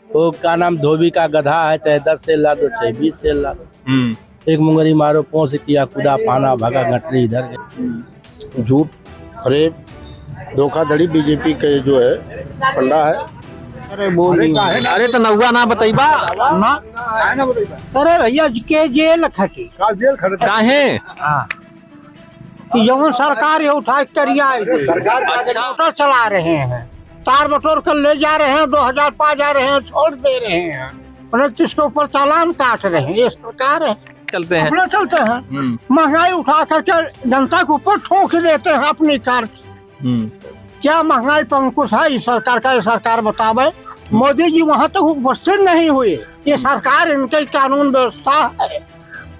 वो क्या नाम धोबी का गधा है, चाहे 10 सेल ला दो चाहे 20 सेल ला दो। एक मुंगरी मारो पोंछ किया कूदा पाना भागा गठरी इधर गई। झूठ, फरेब, धोखाधड़ी बीजेपी के जो है फंडा है। अरे तो नौवा ना बताइबा ना अरे भैया के जेल खटी काहे यौन सरकार ये उठा करिया मोटर चला रहे हैं, तार बटोर कर ले जा रहे हैं, 2000 पा जा रहे हैं, छोड़ दे रहे हैं, 29 के ऊपर चालान काट रहे हैं। ये सरकार है, चलते हैं अपने चलते हैं, महंगाई उठा करके जनता के ऊपर ठोक देते हैं अपनी कार से। क्या महंगाई पर अंकुश है इस सरकार का? ये सरकार बतावे। मोदी जी वहाँ तक उपस्थित नहीं हुए, ये सरकार इनके कानून व्यवस्था है।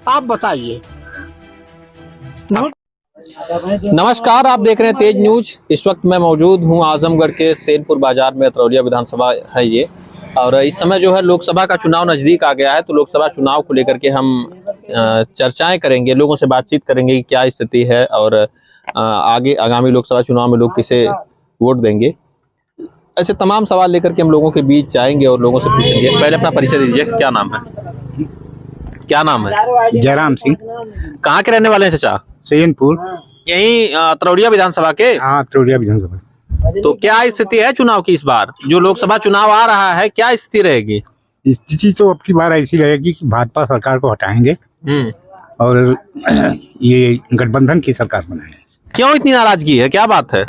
आप बताइए। नमस्कार, आप देख रहे हैं तेज न्यूज। इस वक्त मैं मौजूद हूं आजमगढ़ के सैनपुर बाजार में। अतरौलिया विधानसभा है ये, और इस समय जो है लोकसभा का चुनाव नजदीक आ गया है, तो लोकसभा चुनाव को लेकर के हम चर्चाएं करेंगे, लोगों से बातचीत करेंगे कि क्या स्थिति है और आगे आगामी लोकसभा चुनाव में लोग किसे वोट देंगे। ऐसे तमाम सवाल लेकर के हम लोगों के बीच जाएंगे और लोगों से पूछेंगे। पहले अपना परिचय दीजिए, क्या नाम है? क्या नाम है? जयराम सिंह। कहाँ के रहने वाले हैं चाचा? सैनपुर। यही अतरौलिया विधानसभा के? हाँ, अतरौलिया विधानसभा। तो क्या स्थिति है चुनाव की इस बार? जो लोकसभा चुनाव आ रहा है, क्या स्थिति रहेगी? स्थिति तो अब की बार ऐसी रहेगी कि भाजपा सरकार को हटाएंगे और ये गठबंधन की सरकार बनाएंगे। क्यों इतनी नाराजगी है, क्या बात है?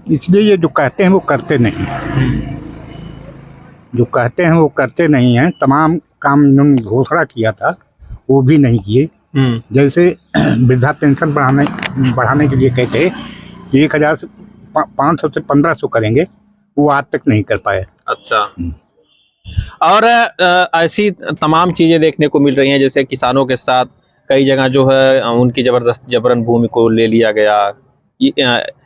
इसलिए ये जो कहते हैं वो करते नहीं, जो कहते हैं वो करते नहीं हैं। तमाम काम इन्होंने घोषणा किया था वो भी नहीं किए। जैसे वृद्धा पेंशन बढ़ाने के लिए कहते 1000 से 500 से 1500 करेंगे, वो आज तक नहीं कर पाए। अच्छा। और ऐसी तमाम चीजें देखने को मिल रही हैं, जैसे किसानों के साथ कई जगह जो है उनकी जबरन भूमि को ले लिया गया।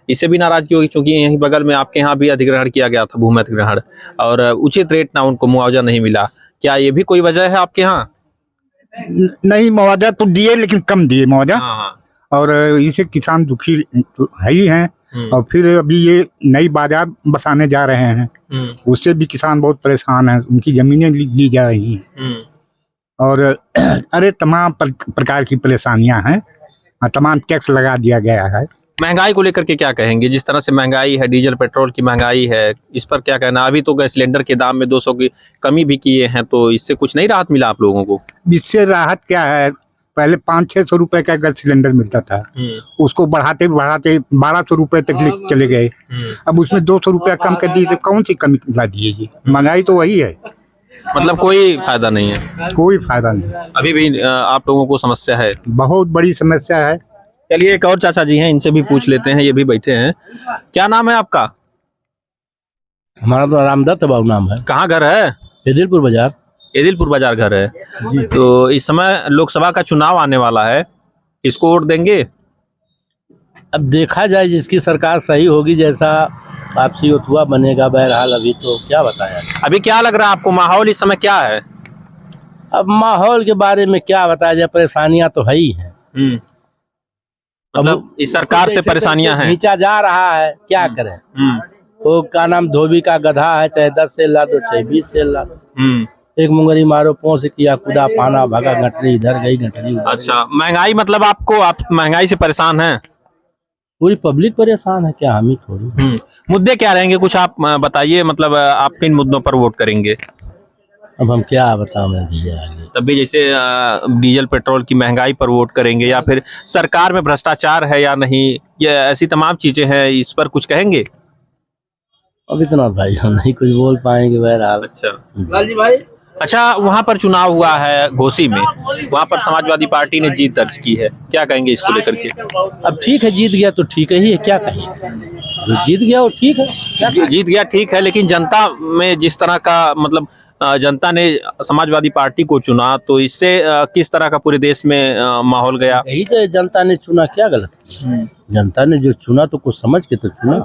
इससे भी नाराजगी होगी, क्योंकि यहीं बगल में आपके यहाँ भी अधिग्रहण किया गया था, भूमि अधिग्रहण, और उचित रेट ना उनको मुआवजा नहीं मिला। क्या ये भी कोई वजह है आपके यहाँ? नहीं, मुआवजा तो दिए लेकिन कम दिए मुआवजा। और इसे किसान दुखी तो है ही हैं। और फिर अभी ये नई बाजार बसाने जा रहे हैं, उससे भी किसान बहुत परेशान हैं, उनकी जमीनें ली जा रही हैं। और अरे तमाम प्रकार की परेशानियां हैं, तमाम टैक्स लगा दिया गया है। महंगाई को लेकर के क्या कहेंगे? जिस तरह से महंगाई है, डीजल पेट्रोल की महंगाई है, इस पर क्या कहना? अभी तो गैस सिलेंडर के दाम में 200 की कमी भी किए हैं, तो इससे कुछ नहीं राहत मिला आप लोगों को? इससे राहत क्या है? पहले 500-600 रुपए का गैस सिलेंडर मिलता था, उसको बढ़ाते 1200 रुपए तक चले गए। अब उसमें 200 रुपया कम कर दी, कौन सी कमी ला दिएगी? महंगाई तो वही है, मतलब कोई फायदा नहीं है। कोई फायदा नहीं। अभी भी आप लोगों को समस्या है? बहुत बड़ी समस्या है। चलिए, एक और चाचा जी हैं, इनसे भी पूछ लेते हैं, ये भी बैठे हैं। क्या नाम है आपका? हमारा तो रामदत्त बाबू नाम है। कहाँ घर है? एदिलपुर बाजार। एदिलपुर बाजार घर है। तो इस समय लोकसभा का चुनाव आने वाला है, इसको वोट देंगे? अब देखा जाए, जिसकी सरकार सही होगी, जैसा आपसी उठुआ बनेगा। बहरहाल अभी तो क्या बताया। अभी क्या लग रहा है आपको, माहौल इस समय क्या है? अब माहौल के बारे में क्या बताया जाए, परेशानियां तो है ही हैं। मतलब इस सरकार से परेशानियां हैं, नीचा जा रहा है, क्या करें। वो क्या नाम धोबी का गधा है, चाहे 10 सेल ला दो चाहे 20 सेल ला दो। एक मुंगरी मारो पोंछ किया कूदा पाना भागा गठरी इधर गई गठरी। अच्छा, महंगाई मतलब आप महंगाई से परेशान हैं? पूरी पब्लिक परेशान है, क्या हम ही थोड़ी। मुद्दे क्या रहेंगे, कुछ आप बताइए, मतलब आप किन मुद्दों पर वोट करेंगे? अब हम क्या बताएं भैया। तब भी जैसे डीजल पेट्रोल की महंगाई पर वोट करेंगे, या फिर सरकार में भ्रष्टाचार है या नहीं, ये ऐसी तमाम चीजें हैं, इस पर कुछ कहेंगे? अब इतना भाई हम नहीं कुछ बोल पाएंगे बहरहाल। अच्छा अच्छा, वहाँ पर चुनाव हुआ है घोसी में, वहाँ पर समाजवादी पार्टी ने जीत दर्ज की है, क्या कहेंगे इसको लेकर के? अब ठीक है, जीत गया तो ठीक ही है, क्या कहेंगे। जो जीत गया वो ठीक है, जीत गया ठीक है, लेकिन जनता में जिस तरह का, मतलब जनता ने समाजवादी पार्टी को चुना, तो इससे किस तरह का पूरे देश में माहौल गया? यही तो जनता ने चुना, क्या गलत किया? जनता ने जो चुना तो कुछ समझ के तो चुना।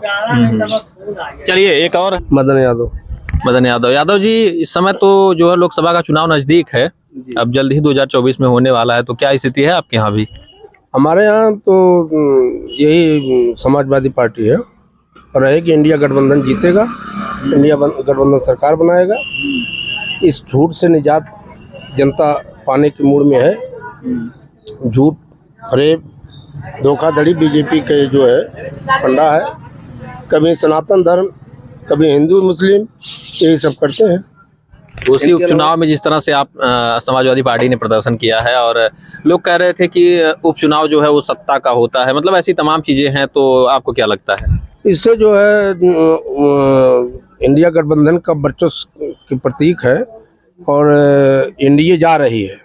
चलिए, एक और। मदन यादव। मदन यादव। यादव जी, इस समय तो जो है लोकसभा का चुनाव नजदीक है, अब जल्द ही 2024 में होने वाला है, तो क्या स्थिति है आपके यहाँ भी? हमारे यहाँ तो यही समाजवादी पार्टी है, और है कि इंडिया गठबंधन जीतेगा, इंडिया गठबंधन सरकार बनाएगा, इस झूठ से निजात जनता पाने के मूड में है। झूठ, फरेब, धोखाधड़ी बीजेपी के जो है फंडा है। कभी सनातन धर्म, कभी हिंदू मुस्लिम, यही सब करते हैं। उसी उपचुनाव में जिस तरह से आप समाजवादी पार्टी ने प्रदर्शन किया है और लोग कह रहे थे कि उपचुनाव जो है वो सत्ता का होता है, मतलब ऐसी तमाम चीजें हैं, तो आपको क्या लगता है? इससे जो है इंडिया गठबंधन का वर्चस्व के प्रतीक है और एनडीए जा रही है।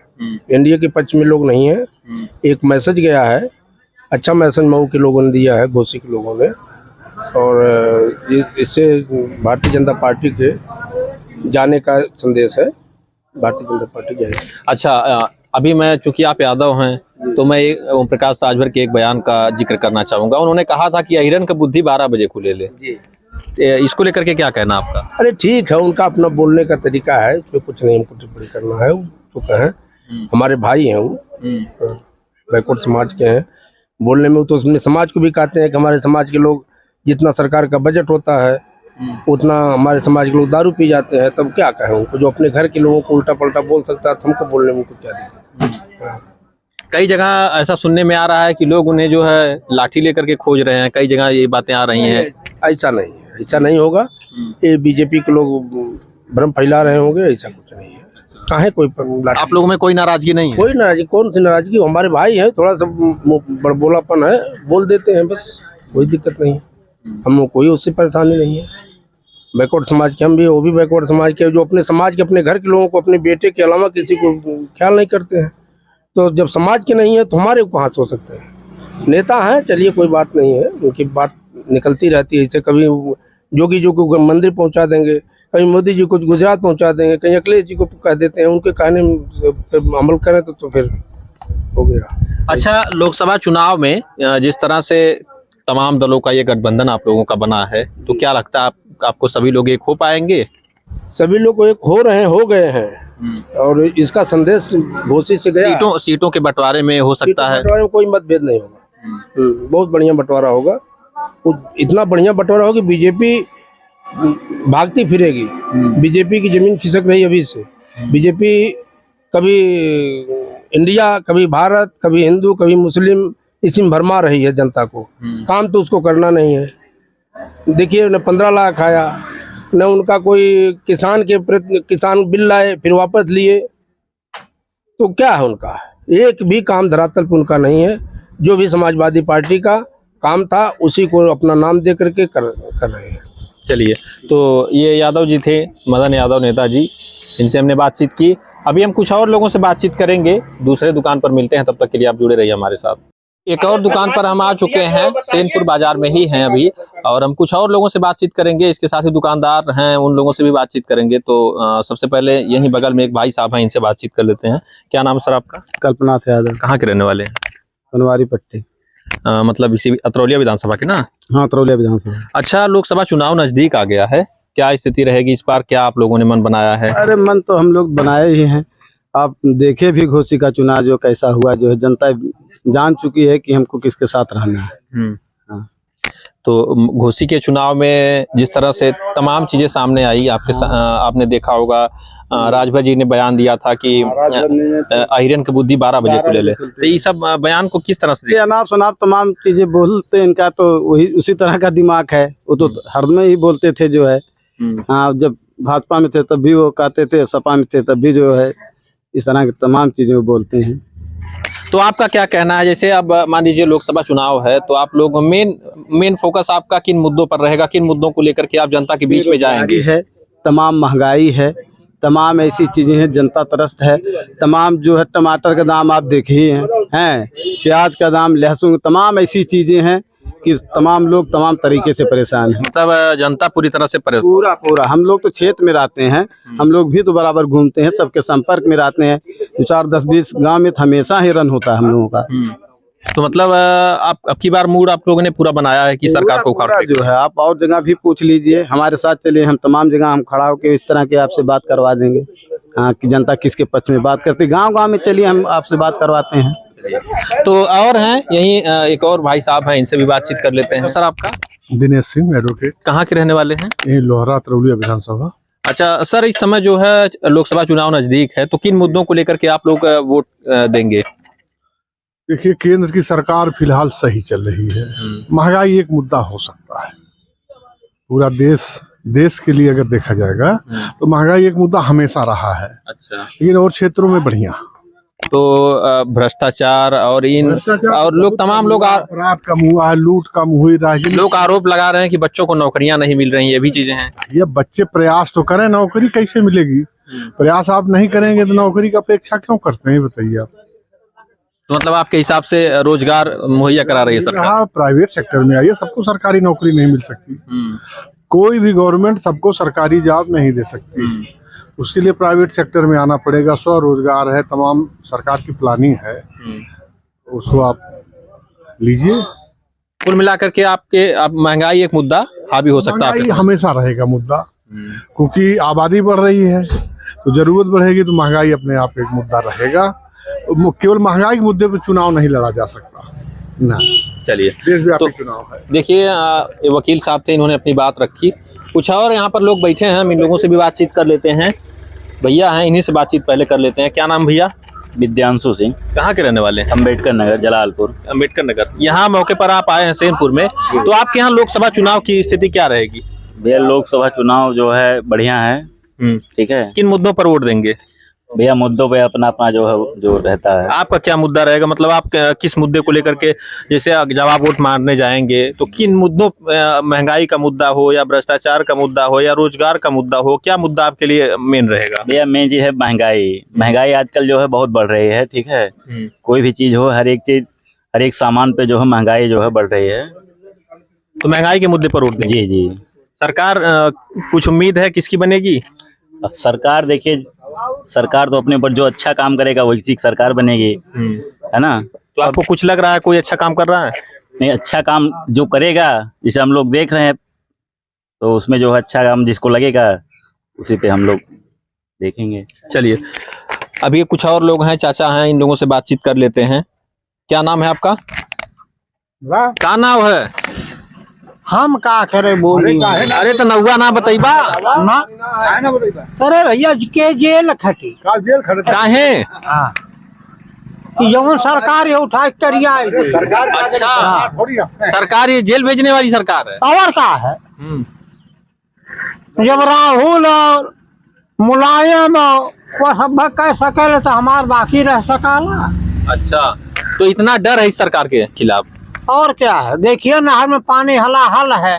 एनडीए के पक्ष में लोग नहीं है। एक मैसेज गया है, अच्छा मैसेज मऊ के लोगों ने दिया है, घोसी के लोगों ने, और इससे भारतीय जनता पार्टी के जाने का संदेश है। भारतीय जनता पार्टी जाएगी। अच्छा, अभी मैं, चूंकि आप यादव हैं, तो मैं ओम प्रकाश राजभर के एक बयान का जिक्र करना चाहूंगा। उन्होंने कहा था कि अहिरन का बुद्धि 12 बजे खुले ले। इसको लेकर के क्या कहना आपका? अरे ठीक है, उनका अपना बोलने का तरीका है, इसमें कुछ नहीं हमको टिप्पणी करना है। वो तो कहें, हमारे भाई हैं, वो बैकवर्ड समाज के हैं। बोलने में तो उसमें समाज को भी कहते हैं कि हमारे समाज के लोग, जितना सरकार का बजट होता है उतना हमारे समाज के लोग दारू पी जाते हैं। तब क्या कहें उनको? जो अपने घर के लोगों को उल्टा पलटा बोल सकता है, तो हमको बोलने में तो क्या दिक्कत? कई जगह ऐसा सुनने में आ रहा है कि लोग उन्हें जो है लाठी लेकर के खोज रहे हैं, कई जगह ये बातें आ रही हैं। ऐसा नहीं है, ऐसा नहीं होगा। ये बीजेपी के लोग भ्रम फैला रहे होंगे, ऐसा कुछ नहीं है। काहे कोई आप लोगों में कोई नाराजगी नहीं है? कोई नाराजगी, कौन सी नाराजगी? हमारे भाई हैं, थोड़ा सा बड़बोलापन है, बोल देते हैं, बस, कोई दिक्कत नहीं है। हम लोग कोई उससे परेशानी नहीं है। बैकवर्ड समाज के हम भी, वो भी बैकवर्ड समाज के, जो अपने समाज के, अपने घर के लोगों को, अपने बेटे के अलावा किसी को ख्याल नहीं करते हैं। तो जब समाज के नहीं है तो हमारे कहाँ से हो सकते हैं? नेता हैं, चलिए कोई बात नहीं है, उनकी बात निकलती रहती है। इसे कभी जोगी जी को मंदिर पहुंचा देंगे, कहीं मोदी जी को गुजरात पहुंचा देंगे, कहीं अखिलेश जी को कह देते हैं। उनके कहने में अमल करें तो फिर हो गया। अच्छा, लोकसभा चुनाव में जिस तरह से तमाम दलों का ये गठबंधन आप लोगों का बना है, तो क्या लगता है आपको सभी लोग एक हो पाएंगे? सभी लोग एक हो रहे हैं, हो गए हैं, और इसका संदेश घोसी से गया। सीटों के बंटवारे में हो सकता है, बंटवारे में कोई मतभेद नहीं होगा। बहुत बढ़िया बंटवारा होगा। इतना बढ़िया बंटवारा होगा कि बीजेपी भागती फिरेगी। बीजेपी की जमीन खिसक रही अभी से। बीजेपी कभी इंडिया, कभी भारत, कभी हिंदू, कभी मुस्लिम, इसी में भरमा रही है जनता को। काम तो उसको करना नहीं है। देखिए, न 15 लाख आया, न उनका कोई किसान के प्रति किसान बिल लाए, फिर वापस लिए। तो क्या है उनका? एक भी काम धरातल पे उनका नहीं है। जो भी समाजवादी पार्टी का काम था, उसी को अपना नाम दे करके कर रहे हैं। चलिए, तो ये यादव जी थे, मदन यादव नेताजी, इनसे हमने बातचीत की। अभी हम कुछ और लोगों से बातचीत करेंगे, दूसरे दुकान पर मिलते हैं। तब तक के लिए आप जुड़े रहिए हमारे साथ। एक और दुकान पर हम आ चुके हैं, सैनपुर बाजार में ही हैं अभी, और हम कुछ और लोगों से बातचीत करेंगे। इसके साथ ही दुकानदार हैं, उन लोगों से भी बातचीत करेंगे। तो सबसे पहले यहीं बगल में एक भाई साहब हैं, इनसे बातचीत कर लेते हैं। क्या नाम है सर आपका? कल्पनाथ यादव। कहाँ के रहने वाले हैं? बनवारी पट्टी। मतलब इसी अतरौलिया विधानसभा के ना? हाँ, अतरौलिया विधानसभा। अच्छा, लोकसभा चुनाव नजदीक आ गया है, क्या स्थिति रहेगी इस बार? क्या आप लोगों ने मन बनाया है? अरे मन तो हम लोग बनाए ही हैं। आप देखे भी घोसी का चुनाव जो कैसा हुआ, जो है जनता जान चुकी है कि हमको किसके साथ रहना है। हाँ। तो घोसी के चुनाव में जिस तरह से तमाम चीजें सामने आई, आपने देखा होगा, राजभर जी ने बयान दिया था कि अहिरन की बुद्धि 12 बजे खुले ले। तो ये सब बयान को किस तरह से? अनाप शनाप तमाम चीजें बोलते हैं, इनका तो वही उसी तरह का दिमाग है। वो तो हर में ही बोलते थे जो है। हाँ, जब भाजपा में थे तब भी वो कहते थे, सपा में थे तब भी जो है इस तरह की तमाम चीजें वो बोलते हैं। तो आपका क्या कहना है? जैसे अब मान लीजिए लोकसभा चुनाव है, तो आप लोग मेन फोकस आपका किन मुद्दों पर रहेगा? किन मुद्दों को लेकर के आप जनता के बीच में जाएंगे? है, तमाम महंगाई है, तमाम ऐसी चीजें हैं, जनता त्रस्त है। तमाम जो है टमाटर का दाम आप देखिए हैं, प्याज का दाम, लहसुन, तमाम ऐसी चीजें हैं कि तमाम लोग तमाम तरीके से परेशान हैं। मतलब जनता पूरी तरह से पूरा हम लोग तो क्षेत्र में रहते हैं, हम लोग भी तो बराबर घूमते हैं, सबके संपर्क में रहते हैं। 4, 10, 20 गांव में हमेशा ही रन होता है हम लोगों का। तो मतलब आप अब की बार मूड आप लोगों ने पूरा बनाया है कि सरकार को उखाड़ के? जो है आप और जगह भी पूछ लीजिए, हमारे साथ चलिए, हम तमाम जगह हम खड़ा होकर इस तरह के आपसे बात करवा देंगे। हाँ, कि जनता किसके पक्ष में बात करती, गांव-गांव में चलिए हम आपसे बात करवाते हैं। तो और हैं यहीं एक और भाई साहब हैं, इनसे भी बातचीत कर लेते हैं। सर आपका? दिनेश सिंह, एडवोकेट। कहाँ के रहने वाले हैं? ये लोहरा अतरौलिया विधानसभा। अच्छा सर, इस समय जो है लोकसभा चुनाव नजदीक है, तो किन मुद्दों को लेकर के आप लोग वोट देंगे? देखिए, केंद्र की सरकार फिलहाल सही चल रही है। महंगाई एक मुद्दा हो सकता है, पूरा देश के लिए अगर देखा जाएगा तो महंगाई एक मुद्दा हमेशा रहा है। अच्छा, लेकिन और क्षेत्रों में बढ़िया। तो भ्रष्टाचार और और लोग तमाम लोग अपराध कम हुआ है, लूट कम हुई, राजनीति। लोग आरोप लगा रहे हैं कि बच्चों को नौकरियां नहीं मिल रही, ये भी चीजें हैं। ये बच्चे प्रयास तो करें, नौकरी कैसे मिलेगी? प्रयास आप नहीं करेंगे तो नौकरी की अपेक्षा क्यों करते हैं, बताइए आप। तो मतलब आपके हिसाब से रोजगार मुहैया करा रही है सरकार? हाँ, प्राइवेट सेक्टर में आइए, सबको सरकारी नौकरी नहीं मिल सकती। कोई भी गवर्नमेंट सबको सरकारी जॉब नहीं दे सकती। उसके लिए प्राइवेट सेक्टर में आना पड़ेगा। स्वरोजगार है, तमाम सरकार की प्लानिंग है, उसको आप लीजिए। कुल मिलाकर के आप महंगाई एक मुद्दा हावी हो सकता है? महंगाई हमेशा रहेगा मुद्दा, क्योंकि आबादी बढ़ रही है तो जरूरत बढ़ेगी, तो महंगाई अपने आप एक मुद्दा रहेगा। केवल महंगाई के मुद्दे पर चुनाव नहीं लड़ा जा सकता ना। चलिए, देशव्यापी चुनाव है। देखिए, वकील साहब थे, इन्होंने अपनी बात रखी। कुछ और यहाँ पर लोग बैठे हैं, हम इन लोगों से भी बातचीत कर लेते हैं। भैया हैं, इन्हीं से बातचीत पहले कर लेते हैं। क्या नाम भैया? विद्यांशु सिंह। कहाँ के रहने वाले हैं? अम्बेडकर नगर, जलालपुर। अम्बेडकर नगर। यहाँ मौके पर आप आए हैं सैनपुर में, तो आपके यहाँ लोकसभा चुनाव की स्थिति क्या रहेगी? भैया, लोकसभा चुनाव जो है बढ़िया है। ठीक है। किन मुद्दों पर वोट देंगे? भैया, मुद्दों पे अपना अपना जो रहता है। आपका क्या मुद्दा रहेगा? मतलब आप किस मुद्दे को लेकर के, जैसे जब आप वोट मारने जाएंगे तो किन मुद्दों, महंगाई का मुद्दा हो या भ्रष्टाचार का मुद्दा हो या रोजगार का मुद्दा हो, क्या मुद्दा आपके लिए मेन रहेगा? भैया, मेन चीज है महंगाई आजकल जो है बहुत बढ़ रही है। ठीक है। कोई भी चीज हो, हर एक सामान पे जो है महंगाई जो है बढ़ रही है, तो महंगाई के मुद्दे पर वोट देंगे? जी जी। सरकार कुछ उम्मीद है किसकी बनेगी? सरकार, देखिए, सरकार तो अपने ऊपर जो अच्छा काम करेगा वही सरकार बनेगी, है ना। तो आपको कुछ लग रहा है कोई अच्छा काम कर रहा है? नहीं, अच्छा काम जो करेगा, जैसे हम लोग देख रहे हैं, तो उसमें जो अच्छा काम जिसको लगेगा उसी पे हम लोग देखेंगे। चलिए, अभी कुछ और लोग हैं, चाचा हैं, इन लोगों से बातचीत कर लेते हैं। क्या नाम है आपका? क्या नाम है? हम का करे बोली? अरे तो नौवा ना बताइबा ना। अरे भैया, के जेल खटी काहे? जवन सरकार ये उठा करिया। अच्छा, सरकार ये जेल भेजने वाली सरकार है? और क्या है? जब राहुल और मुलायम वो सब कह सके तो हमार बाकी रह सकाला। अच्छा, तो इतना डर है इस सरकार के खिलाफ? और क्या है, देखिए नहर में पानी हलाहल है,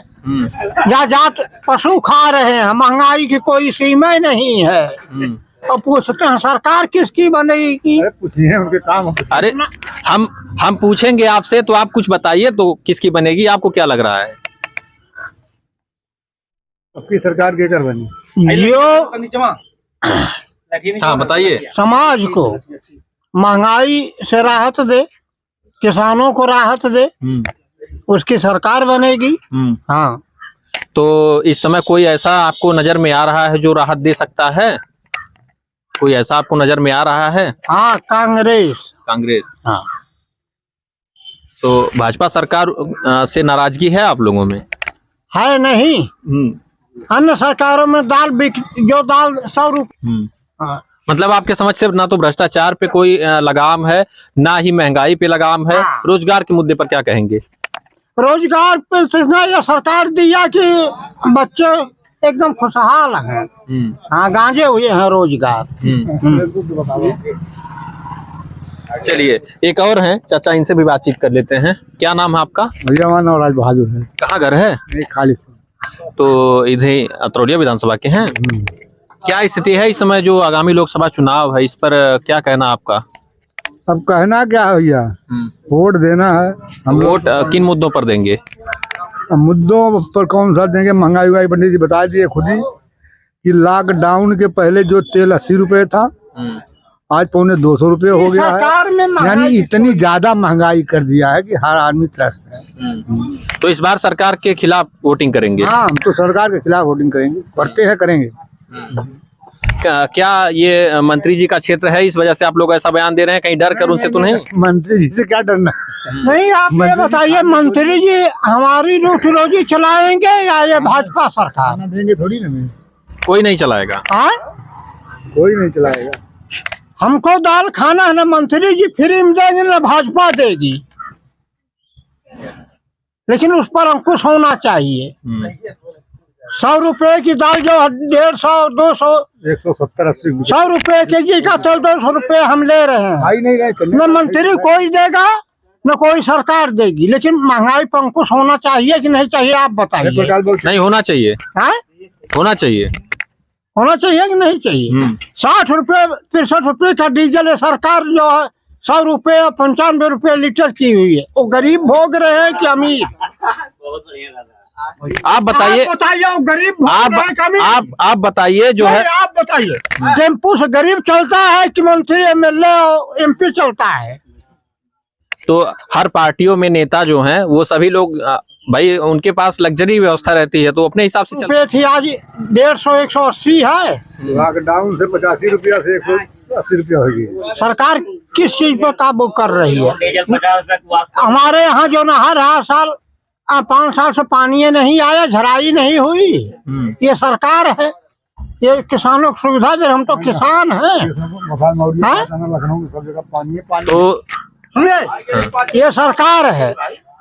जा जात पशु खा रहे हैं, महंगाई की कोई सीमा नहीं है। और पूछते हैं सरकार किसकी बनेगी? पूछिए उनके काम। अरे हम पूछेंगे आपसे, तो आप कुछ बताइए, तो किसकी बनेगी? आपको क्या लग रहा है? आपकी सरकार के कर बनी जो हाँ, बताइए। समाज को महंगाई से राहत दे, किसानों को राहत दे, उसकी सरकार बनेगी। हाँ। तो इस समय कोई ऐसा आपको नजर में आ रहा है जो राहत दे सकता है? कोई ऐसा आपको नजर में आ रहा है? हाँ, कांग्रेस। हाँ। तो भाजपा सरकार से नाराजगी है आप लोगों में? है नहीं। अन्य सरकारों में दाल 100 रुपये। मतलब आपके समझ से ना तो भ्रष्टाचार पे कोई लगाम है, ना ही महंगाई पे लगाम है। रोजगार के मुद्दे पर क्या कहेंगे? रोजगार पे इतना यह सरकार दिया कि बच्चे एकदम खुशहाल हैं। हाँ, गांजे हुए हैं रोजगार। चलिए, एक और हैं चाचा, इनसे भी बातचीत कर लेते हैं। क्या नाम है आपका? भैया, हमारा नाम राज बहादुर है। कहाँ घर है? खाली। तो इधर अतरौलिया विधानसभा के हैं। क्या स्थिति है इस समय जो आगामी लोकसभा चुनाव है, इस पर क्या कहना आपका? अब कहना क्या है भैया, वोट देना है। हम तो वोट किन मुद्दों पर देंगे? मुद्दों पर कौन सा देंगे? महंगाई पंडित जी बता दिए खुद ही कि लॉकडाउन के पहले जो तेल 80 रुपए था, आज 250 रुपये हो गया है। यानी इतनी ज्यादा महंगाई कर दिया है कि हर आदमी त्रस्त है। तो इस बार सरकार के खिलाफ वोटिंग करेंगे? हाँ, हम तो सरकार के खिलाफ वोटिंग करेंगे, करते हैं, करेंगे। क्या ये मंत्री जी का क्षेत्र है, इस वजह से आप लोग ऐसा बयान दे रहे हैं? कहीं डर कर उनसे तो नहीं? मंत्री जी से क्या डरना? नहीं, आप ये बताइए, मंत्री जी हमारी रोटी रोजी चलाएंगे या ये भाजपा सरकार? देंगे थोड़ी ना। कोई नहीं चलाएगा। हाँ, कोई नहीं चलाएगा। हमको दाल खाना है ना मंत्री जी फ्री में देंगे ना भाजपा देगी, लेकिन उस पर अंकुश होना चाहिए। 100 रुपए की दाल जो 150, 200, 170, 80 100 रुपए के जी का तेल 200 रुपए हम ले रहे हैं। भाई नहीं रहे न मंत्री कोई देगा न कोई सरकार देगी, लेकिन महंगाई पर अंकुश होना चाहिए कि नहीं चाहिए, आप बताइए। नहीं होना चाहिए। हाँ, होना चाहिए। होना चाहिए कि नहीं चाहिए। 60 रुपए 63 रुपए का डीजल है, सरकार जो है 100 रुपए 95 रुपए लीटर की हुई है। वो गरीब भोग रहे हैं कि अमीर? आप बताइए, वो गरीब भोग रहे हैं कि अमीर? आप बताइए जो है, आप बताइए टेम्पू से गरीब चलता है कि मंत्री एमएलए और एमपी चलता है? तो हर पार्टियों में नेता जो हैं वो सभी लोग भाई उनके पास लग्जरी व्यवस्था रहती है तो अपने हिसाब से रुपए थी, आज 150 180 है। लॉकडाउन से 85 रुपया से 180 रुपया हो गई। सरकार किस चीज पर काबू कर रही है? हमारे यहाँ जो नहर हर साल 5 साल से पानी नहीं आया, झराई नहीं हुई, ये सरकार है। ये किसानों को सुविधा दे, हम तो किसान हैं। लखनऊ में सब जगह पानी है। तो सुनिए, ये सरकार है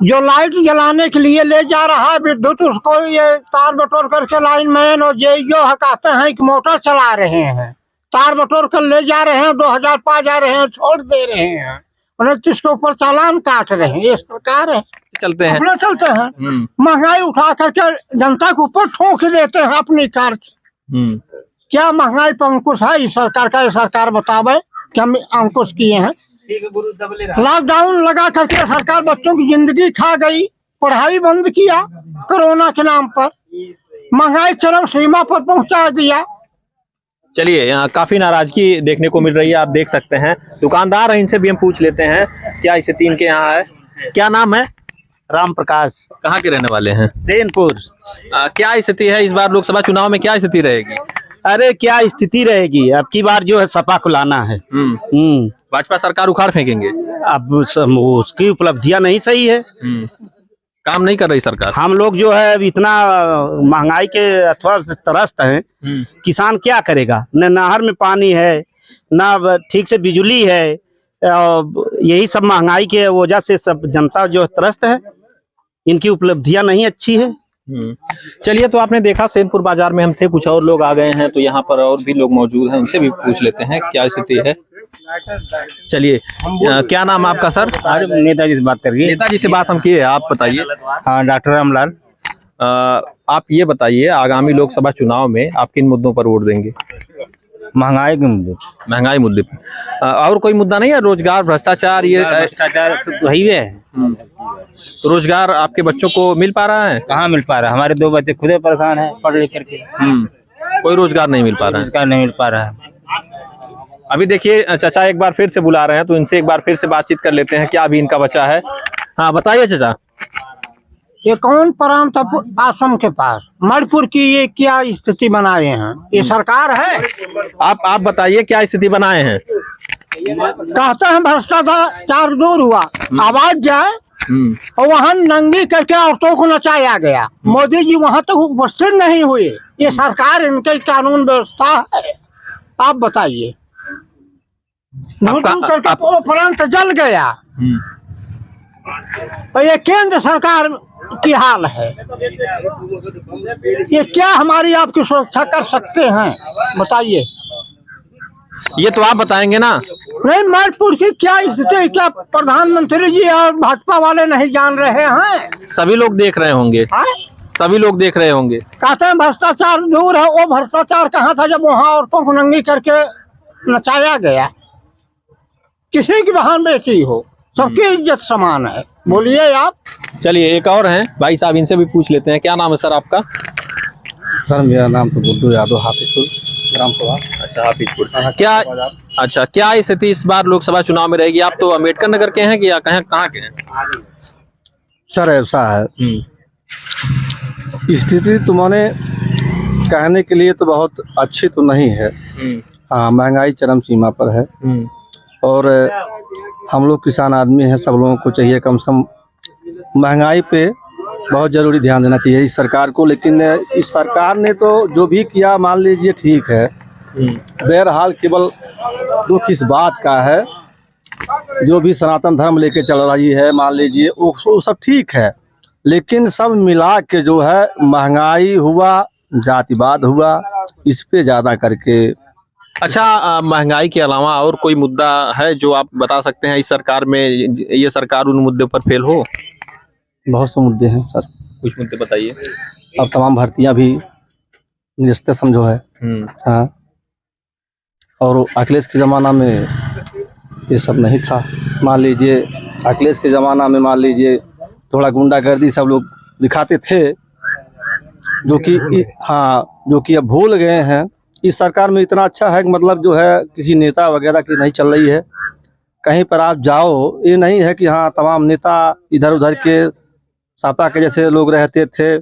जो लाइट जलाने के लिए ले जा रहा है विद्युत, उसको ये तार बटोर करके लाइन मैन और जो है कहते हैं कि मोटर चला रहे हैं, तार बटोर कर ले जा रहे हैं, 2000 पा जा रहे हैं, छोड़ दे रहे हैं, 29 के ऊपर चालान काट रहे हैं। ये सरकार है, चलते हैं अपने चलते हैं, महंगाई उठा करके जनता के ऊपर ठोक देते हैं अपनी कार से। क्या महंगाई पर अंकुश है इस सरकार का? ये सरकार बतावे कि हम अंकुश किए हैं। लॉकडाउन लगा करके सरकार बच्चों की जिंदगी खा गई, पढ़ाई बंद किया, कोरोना के नाम पर महंगाई चरम सीमा पर पहुंचा दिया। चलिए, यहाँ काफी नाराजगी देखने को मिल रही है, आप देख सकते हैं। दुकानदार हैं, इनसे भी हम पूछ लेते हैं क्या स्थिति इनके यहाँ है। क्या नाम है? राम प्रकाश। कहाँ के रहने वाले हैं? सेनपुर। क्या स्थिति है इस बार लोकसभा चुनाव में, क्या स्थिति रहेगी? अरे क्या स्थिति रहेगी, अब की बार जो है सपा को लाना है। भाजपा सरकार उखाड़ फेंकेंगे। अब उसकी उपलब्धियां नहीं सही है, काम नहीं कर रही सरकार। हम लोग जो है अब इतना महंगाई के अथवा से त्रस्त हैं, किसान क्या करेगा? न नहर में पानी है, न ठीक से बिजली है, यही सब महंगाई के वजह से सब जनता जो त्रस्त है, इनकी उपलब्धियां नहीं अच्छी है। चलिए, तो आपने देखा सेनपुर बाजार में हम थे, कुछ और लोग आ गए हैं, तो यहाँ पर और भी लोग मौजूद हैं, उनसे भी पूछ लेते हैं क्या स्थिति है। चलिए, क्या नाम आपका सर? नेताजी से बात करिए। नेताजी से बात हम किए, आप बताइए। हाँ, डॉक्टर रामलाल। आप ये बताइए, आगामी लोकसभा चुनाव में आप किन मुद्दों पर वोट देंगे? महंगाई के मुद्दे। महंगाई मुद्दे पर और कोई मुद्दा नहीं है? रोजगार, भ्रष्टाचार, ये भ्रष्टाचार तो वही है। तो रोजगार आपके बच्चों को मिल पा रहा है? कहाँ मिल पा रहा है? हमारे 2 बच्चे खुदे परेशान हैं पढ़ लिख करके। कोई रोजगार नहीं मिल पा रहा है। रोजगार नहीं मिल पा रहा है। अभी देखिए, चाचा एक बार फिर से बुला रहे हैं, तो इनसे एक बार फिर से बातचीत कर लेते हैं, क्या अभी इनका बचा है। हाँ बताइए चाचा। ये कौन प्रांत आश्रम के पास मणिपुर की ये क्या स्थिति बनाए हैं? ये सरकार है? आप बताइए क्या स्थिति बनाए हैं? कहते हैं भ्रष्टाचार दूर हुआ, आवाज जाए और वहाँ नंगी करके औरतों को नचाया गया। मोदी जी वहाँ तक उपस्थित नहीं हुए। ये सरकार, इनके कानून व्यवस्था है? आप बताइए। करके वो प्रांत जल गया, और ये केंद्र सरकार की हाल है। ये क्या हमारी आपकी सुरक्षा कर सकते हैं? बताइए। ये तो आप बताएंगे ना। नहीं, मणिपुर की क्या स्थिति, क्या प्रधानमंत्री जी और भाजपा वाले नहीं जान रहे हैं? सभी लोग देख रहे होंगे। सभी लोग देख रहे होंगे। कहते हैं भ्रष्टाचार दूर है, वो भ्रष्टाचार कहाँ था जब वहाँ औरतों को नंगी करके नचाया गया? किसी की बहन बेटी हो, सबकी इज्जत समान है। बोलिए आप। चलिए, एक और हैं भाई साहब, इनसे भी पूछ लेते हैं। क्या नाम है सर आपका? सर मेरा नाम तो गुड्डू यादव, हाफिजपुर ग्राम सभा। अच्छा, हाफिजपुर। क्या स्थिति इस बार लोकसभा चुनाव में रहेगी? आप तो अम्बेडकर नगर के हैं कि या कहाँ के हैं? सर ऐसा है, स्थिति तो माने कहने के लिए तो बहुत अच्छी तो नहीं है। हाँ, महंगाई चरम सीमा पर है, और हम लोग किसान आदमी हैं, सब लोगों को चाहिए कम से कम महंगाई पे बहुत जरूरी ध्यान देना चाहिए इस सरकार को। लेकिन इस सरकार ने तो जो भी किया मान लीजिए ठीक है, बहरहाल केवल दुख इस बात का है जो भी सनातन धर्म लेके चल रही है मान लीजिए वो सब ठीक है, लेकिन सब मिला के जो है महंगाई हुआ, जातिवाद हुआ, इस पे ज़्यादा करके। अच्छा, महंगाई के अलावा और कोई मुद्दा है जो आप बता सकते हैं इस सरकार में, ये सरकार उन मुद्दों पर फेल हो? बहुत से मुद्दे हैं सर, कुछ मुद्दे बताइए। अब तमाम भर्तियां भी निरस्त समझो है। हाँ, और अखिलेश के ज़माना में ये सब नहीं था। मान लीजिए अखिलेश के ज़माना में मान लीजिए थोड़ा गुंडागर्दी सब लोग दिखाते थे, जो कि अब भूल गए हैं। इस सरकार में इतना अच्छा है कि मतलब जो है किसी नेता वगैरह की नहीं चल रही है। कहीं पर आप जाओ, ये नहीं है कि हाँ तमाम नेता इधर उधर के सापा के जैसे लोग रहते थे,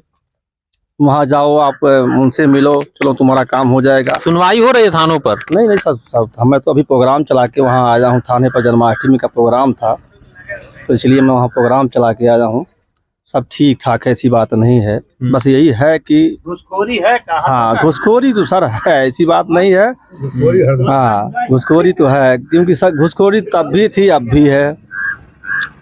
वहाँ जाओ आप उनसे मिलो, चलो तुम्हारा काम हो जाएगा। सुनवाई हो रही है थानों पर? नहीं सब मैं तो अभी प्रोग्राम चला के वहाँ आया हूँ। थाने पर जन्माष्टमी का प्रोग्राम था, तो इसलिए मैं वहाँ प्रोग्राम चला के आया हूँ। सब ठीक ठाक है, ऐसी बात नहीं है। बस यही है कि घुसखोरी है। हाँ, घुसखोरी तो सर है, ऐसी बात नहीं है। हाँ, घुसखोरी तो है, क्योंकि सर घुसखोरी तब भी थी, अब भी है।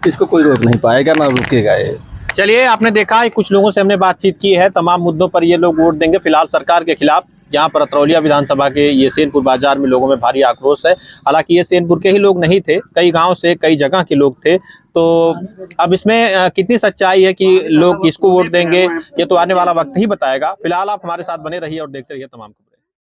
इसको कोई रोक नहीं पाएगा, ना रुकेगा ये। चलिए, आपने देखा है कुछ लोगों से हमने बातचीत की है, तमाम मुद्दों पर ये लोग वोट देंगे फिलहाल सरकार के खिलाफ। यहाँ पर अतरौलिया विधानसभा के ये सेनपुर बाजार में लोगों में भारी आक्रोश है। हालांकि ये सेनपुर के ही लोग नहीं थे, कई गांव से कई जगह के लोग थे। तो अब इसमें कितनी सच्चाई है कि लोग किसको वोट देंगे, ये तो आने वाला वक्त ही बताएगा। फिलहाल आप हमारे साथ बने रहिए और देखते रहिए तमाम खबरें।